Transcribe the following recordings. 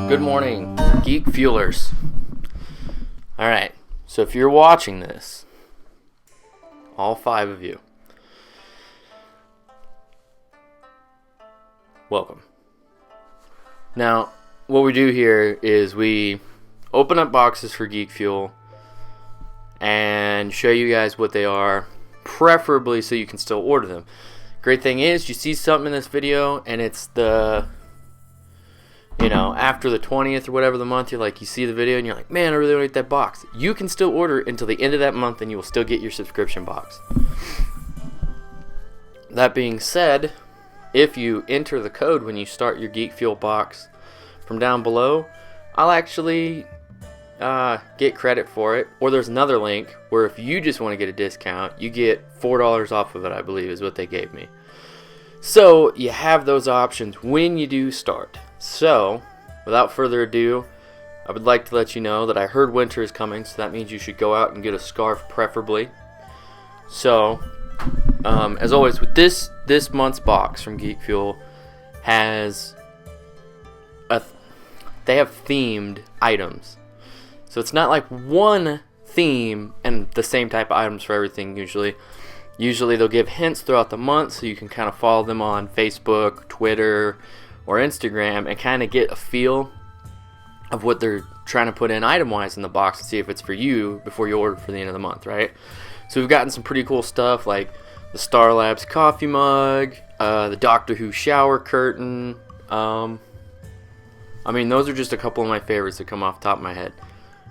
Good morning, Geek Fuelers. Alright, so if you're watching this, all 5 of you, welcome. Now, what we do here is we open up boxes for Geek Fuel and show you guys what they are, preferably so you can still order them. Great thing is, you see something in this video and it's the, after the 20th or whatever the month, you see the video and you're like, man, I really want that box. You can still order it until the end of that month and you will still get your subscription box. That being said, if you enter the code when you start your Geek Fuel box from down below, I'll actually get credit for it. Or there's another link where if you just want to get a discount, you get $4 off of it, I believe is what they gave me. So you have those options when you do start. So without further ado, I would like to let you know that I heard winter is coming, so that means you should go out and get a scarf preferably. So as always, with this month's box from Geek Fuel has they have themed items. So it's not like one theme and the same type of items for everything usually. Usually they'll give hints throughout the month so you can kind of follow them on Facebook, Twitter, or Instagram and kind of get a feel of what they're trying to put in item-wise in the box and see if it's for you before you order for the end of the month, right? So we've gotten some pretty cool stuff like the Star Labs coffee mug, the Doctor Who shower curtain. Those are just a couple of my favorites that come off the top of my head.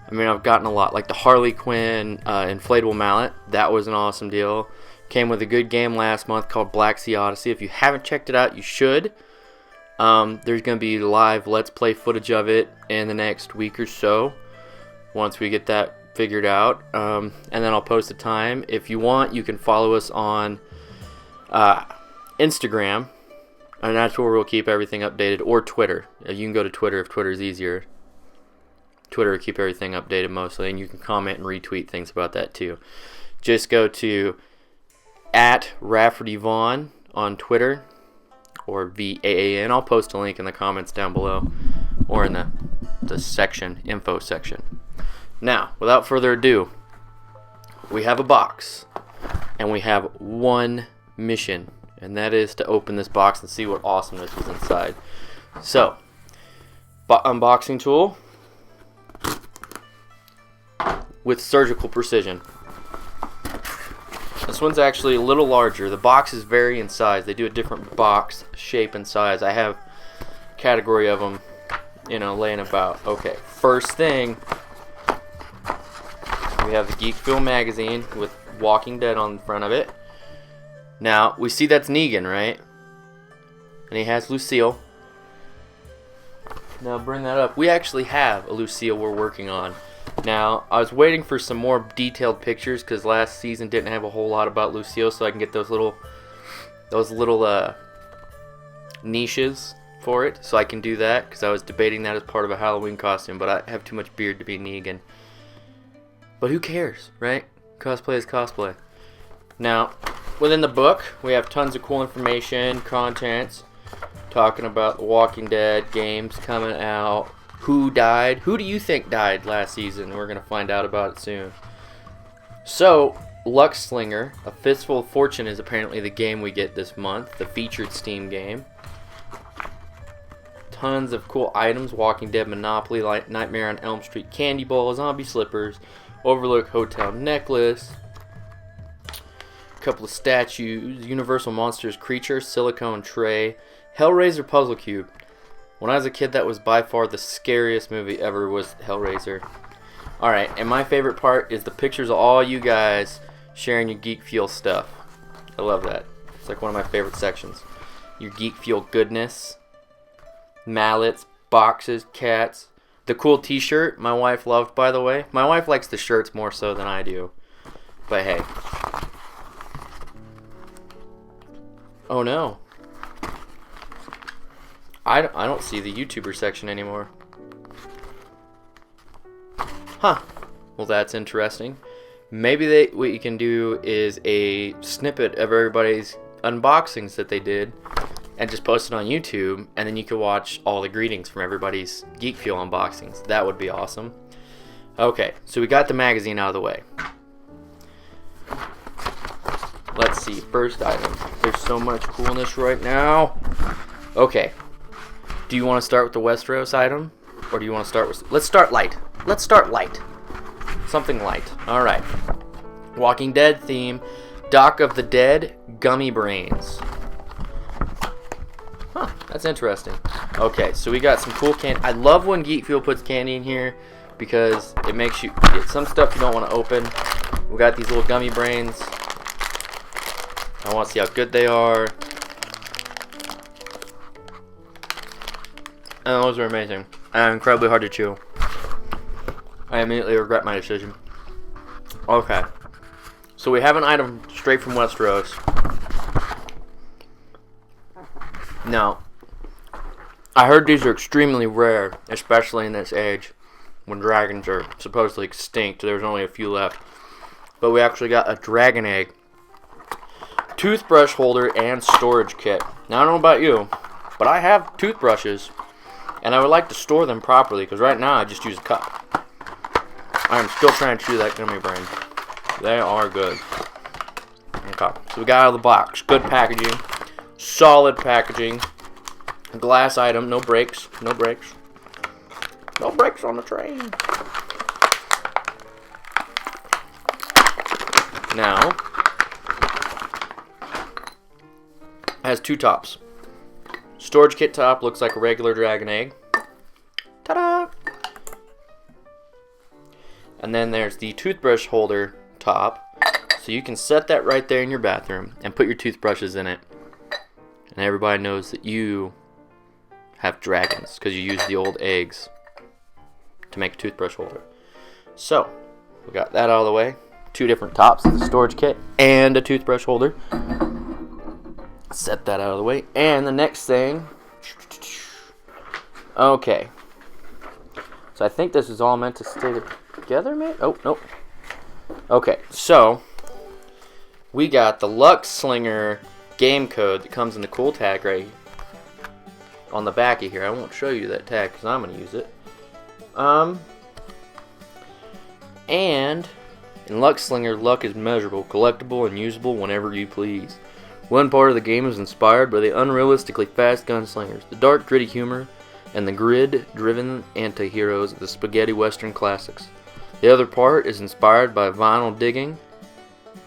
I've gotten a lot, like the Harley Quinn inflatable mallet. That was an awesome deal. Came with a good game last month called Black Sea Odyssey. If you haven't checked it out, you should. There's going to be live Let's Play footage of it in the next week or so, once we get that figured out. And then I'll post a time. If you want, you can follow us on Instagram, and that's where we'll keep everything updated, or Twitter. You can go to Twitter if Twitter is easier. Twitter will keep everything updated mostly, and you can comment and retweet things about that too. Just go to @RaffertyVaughn on Twitter, or VAAN. I'll post a link in the comments down below, or in the section, info section. Now, without further ado, we have a box, and we have one mission, and that is to open this box and see what awesomeness is inside. So, unboxing tool with surgical precision. This one's actually a little larger. The boxes vary in size. They do a different box shape and size. I have a category of them, laying about. Okay, first thing, we have the Geek Fuel magazine with Walking Dead on the front of it. Now, we see that's Negan, right? And he has Lucille. Now, bring that up. We actually have a Lucille we're working on. Now, I was waiting for some more detailed pictures because last season didn't have a whole lot about Lucille, so I can get those little niches for it, so I can do that because I was debating that as part of a Halloween costume, but I have too much beard to be Negan. But who cares, right? Cosplay is cosplay. Now, within the book, we have tons of cool information, contents, talking about The Walking Dead games coming out. Who died? Who do you think died last season? We're going to find out about it soon. So, Lux Slinger, A Fistful of Fortune is apparently the game we get this month, the featured Steam game. Tons of cool items, Walking Dead Monopoly, Nightmare on Elm Street Candy Bowl, Zombie Slippers, Overlook Hotel Necklace, a couple of statues, Universal Monsters Creature, Silicone Tray, Hellraiser Puzzle Cube. When I was a kid, that was by far the scariest movie ever, was Hellraiser. Alright, and my favorite part is the pictures of all you guys sharing your Geek Fuel stuff. I love that. It's like one of my favorite sections. Your Geek Fuel goodness. Mallets, boxes, cats. The cool t-shirt my wife loved, by the way. My wife likes the shirts more so than I do. But hey. Oh no. I don't see the YouTuber section anymore. Huh. Well, that's interesting. Maybe what you can do is a snippet of everybody's unboxings that they did and just post it on YouTube, and then you could watch all the greetings from everybody's Geek Fuel unboxings. That would be awesome. Okay, so we got the magazine out of the way. Let's see, first item. There's so much coolness right now. Okay, do you want to start with the Westeros item, or do you want to start with... Let's start light. Let's start light. Something light. Alright. Walking Dead theme. Dock of the Dead Gummy Brains. Huh, that's interesting. Okay, so we got some cool candy. I love when Geek Fuel puts candy in here because it makes you get some stuff you don't want to open. We got these little gummy brains. I want to see how good they are. And those are amazing. And incredibly hard to chew. I immediately regret my decision. Okay. So we have an item straight from Westeros. Now, I heard these are extremely rare, especially in this age, when dragons are supposedly extinct. There's only a few left. But we actually got a dragon egg, toothbrush holder, and storage kit. Now, I don't know about you, but I have toothbrushes, and I would like to store them properly, because right now I just use a cup. I'm still trying to chew that gummy brain. They are good. Okay, so we got out of the box. Good packaging. Solid packaging. Glass item. No breaks. No breaks. No breaks on the train. Now, has two tops. Storage kit top looks like a regular dragon egg. Ta-da! And then there's the toothbrush holder top. So you can set that right there in your bathroom and put your toothbrushes in it. And everybody knows that you have dragons because you use the old eggs to make a toothbrush holder. So, we got that out of the way. Two different tops of the storage kit and a toothbrush holder. Set that out of the way. And the next thing... Okay. So I think this is all meant to stay together, maybe? Oh, nope. Okay, so... we got the Lux Slinger game code that comes in the cool tag right on the back of here. I won't show you that tag because I'm going to use it. And in Lux Slinger, luck is measurable, collectible, and usable whenever you please. One part of the game is inspired by the unrealistically fast gunslingers, the dark, gritty humor, and the grid-driven anti-heroes of the spaghetti western classics. The other part is inspired by vinyl digging,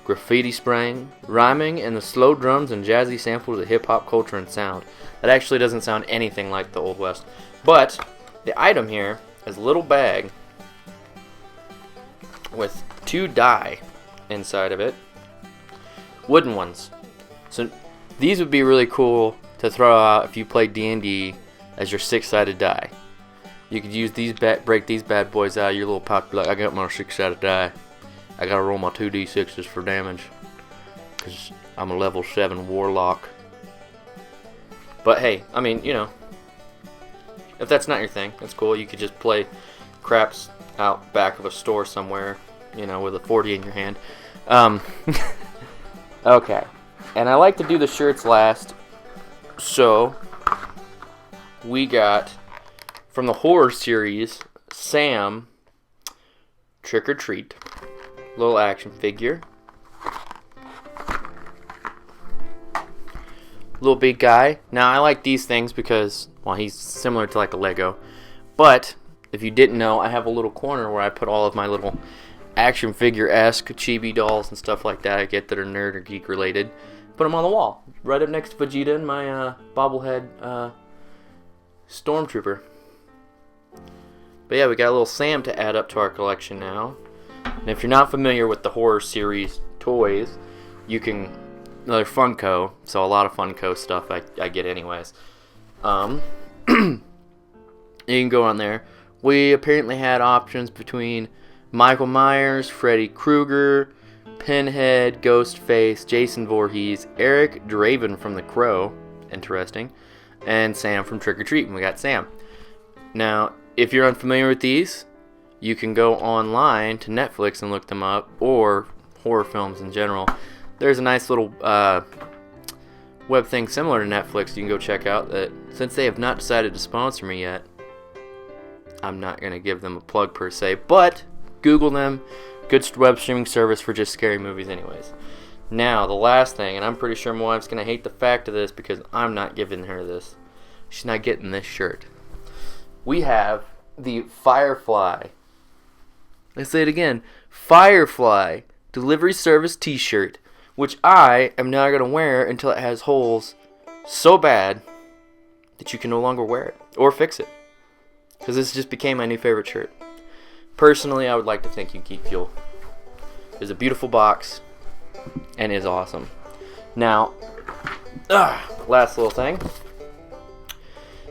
graffiti spraying, rhyming, and the slow drums and jazzy samples of hip-hop culture and sound. That actually doesn't sound anything like the Old West. But the item here is a little bag with 2 die inside of it. Wooden ones. So these would be really cool to throw out if you play D&D as your 6-sided die. You could use these, break these bad boys out of your little pouch. Like, I got my 6-sided die. I gotta roll my 2d6s for damage, because I'm a level 7 warlock. But hey, I mean, you know, if that's not your thing, that's cool. You could just play craps out back of a store somewhere, you know, with a 40 in your hand. Okay. And I like to do the shirts last, so we got, from the horror series, Sam, Trick or Treat. Little action figure. Little big guy. Now, I like these things because, well, he's similar to like a Lego. But, if you didn't know, I have a little corner where I put all of my little action figure-esque chibi dolls and stuff like that I get that are nerd or geek related. Put them on the wall. Right up next to Vegeta and my bobblehead Stormtrooper. But yeah, we got a little Sam to add up to our collection now. And if you're not familiar with the horror series toys, you can... They're Funko, so a lot of Funko stuff I get anyways. You can go on there. We apparently had options between Michael Myers, Freddy Krueger, Pinhead, Ghostface, Jason Voorhees, Eric Draven from The Crow, interesting, and Sam from Trick or Treat, and we got Sam. Now, if you're unfamiliar with these, you can go online to Netflix and look them up, or horror films in general. There's a nice little web thing similar to Netflix you can go check out that since they have not decided to sponsor me yet, I'm not going to give them a plug per se, but Google them. Good web streaming service for just scary movies anyways. Now, the last thing, and I'm pretty sure my wife's going to hate the fact of this because I'm not giving her this. She's not getting this shirt. We have the Firefly. Let's say it again. Firefly delivery service t-shirt, which I am now going to wear until it has holes so bad that you can no longer wear it or fix it. Because this just became my new favorite shirt. Personally, I would like to thank you, Geek Fuel. It's a beautiful box and is awesome. Now, last little thing.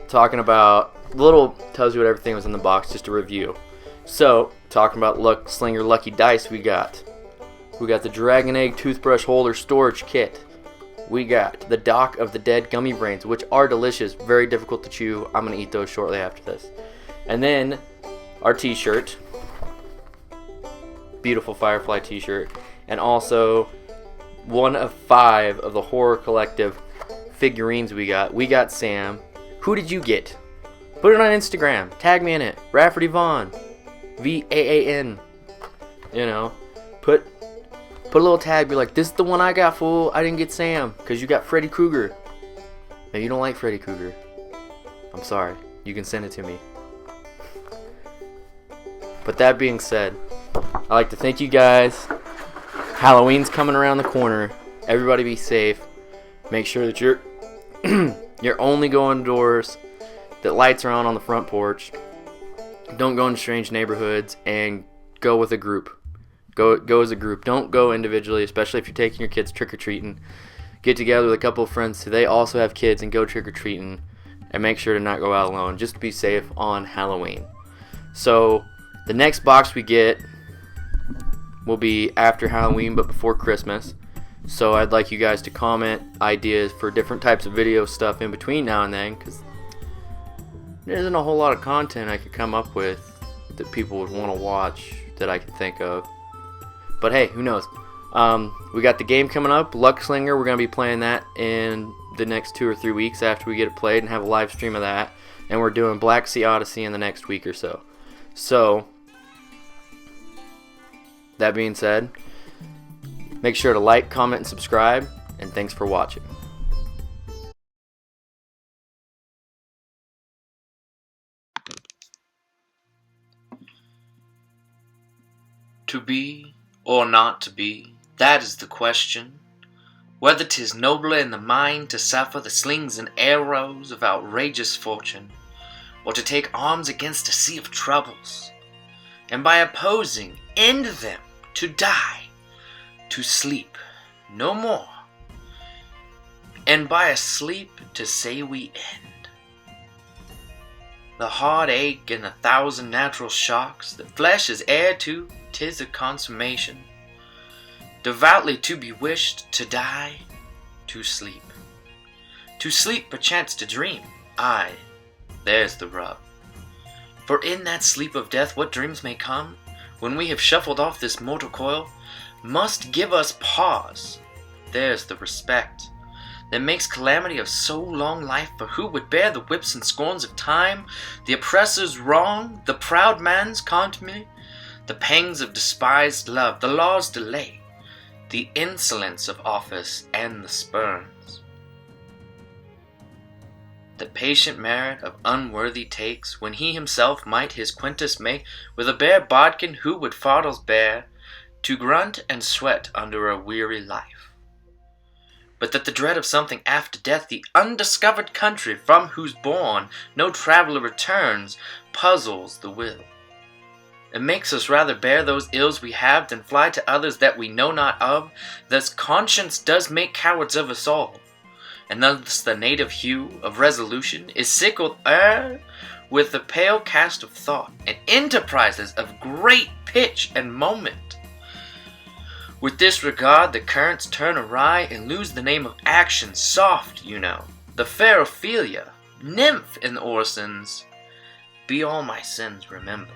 Talking about, little tells you what everything was in the box, just a review. So, talking about Slinger Lucky Dice, we got the Dragon Egg toothbrush holder storage kit. We got the Dock of the Dead gummy brains, which are delicious, very difficult to chew. I'm going to eat those shortly after this. And then our t-shirt. Beautiful Firefly t-shirt. And also one of 5 of the Horror Collective figurines we got. We got Sam. Who did you get? Put it on Instagram. Tag me in it. Rafferty Vaughn. VAAN. You know, put a little tag. Be like, this is the one I got, fool. I didn't get Sam because you got Freddy Krueger. Maybe you don't like Freddy Krueger. I'm sorry. You can send it to me. But that being said, I'd like to thank you guys. Halloween's coming around the corner. Everybody be safe. Make sure that you're you're only going indoors, that lights are on the front porch. Don't go in strange neighborhoods, and go with a group. Go as a group. Don't go individually, especially if you're taking your kids trick-or-treating. Get together with a couple of friends so they also have kids and go trick-or-treating, and make sure to not go out alone. Just be safe on Halloween. So, the next box we get will be after Halloween but before Christmas. So I'd like you guys to comment ideas for different types of video stuff in between now and then, because there isn't a whole lot of content I could come up with that people would want to watch that I could think of. But hey, who knows? We got the game coming up, Luck Slinger. We're going to be playing that in the next 2 or 3 weeks after we get it played and have a live stream of that. And we're doing Black Sea Odyssey in the next week or so. So, that being said, make sure to like, comment, and subscribe, and thanks for watching. To be or not to be, that is the question. Whether 'tis nobler in the mind to suffer the slings and arrows of outrageous fortune, or to take arms against a sea of troubles, and by opposing end them to die, to sleep no more, and by a sleep to say we end. The heartache and 1,000 natural shocks that flesh is heir to, 'tis a consummation. Devoutly to be wished, to die, to sleep. To sleep perchance to dream, aye, there's the rub. For in that sleep of death what dreams may come, when we have shuffled off this mortal coil, must give us pause. There's the respect that makes calamity of so long life, for who would bear the whips and scorns of time, the oppressor's wrong, the proud man's contumely, the pangs of despised love, the law's delay, the insolence of office, and the spurns. The patient merit of unworthy takes, when he himself might his quintus make, with a bare bodkin who would fardels bear, to grunt and sweat under a weary life. But that the dread of something after death, the undiscovered country from whose bourne no traveller returns, puzzles the will. It makes us rather bear those ills we have than fly to others that we know not of. Thus conscience does make cowards of us all, and thus the native hue of resolution is sickled with the pale cast of thought, and enterprises of great pitch and moment. With this regard the currents turn awry and lose the name of action, soft, you know, the fair Ophelia, nymph in the Orisons, be all my sins remembered.